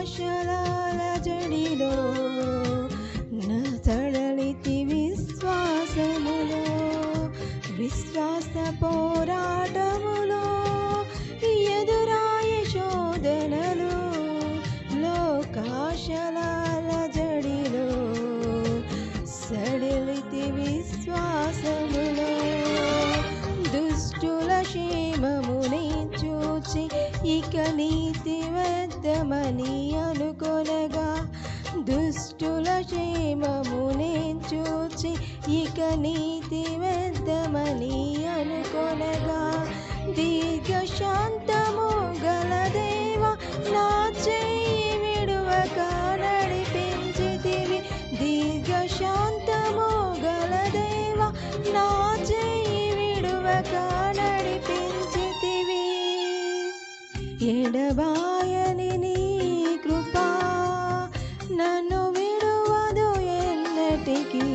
లోకాశలాల జడిలో నా తడలితి విశ్వాసములో విశ్వాస పోరాటములో ఎదురాయ శోధనలు లోకాశలాల జడిలో సడలితి విశ్వాసములో దుష్టుల క్షేమముని చూచి ఇక నీతి వద్దమని అనుకొనగా దుష్టుల క్షేమముని చూచి ఇక నీతి వద్దమని అనుకొనగా దీర్ఘశాంతము గల దేవ నా చెయ్యి విడువక నడిపించితివి దీర్ఘశాంతము గల దేవ నా చెయ్యి విడువక నడిపించితివి ఎడబాయని నీ కృపా నన్ను విడువదు ఎన్నటికీ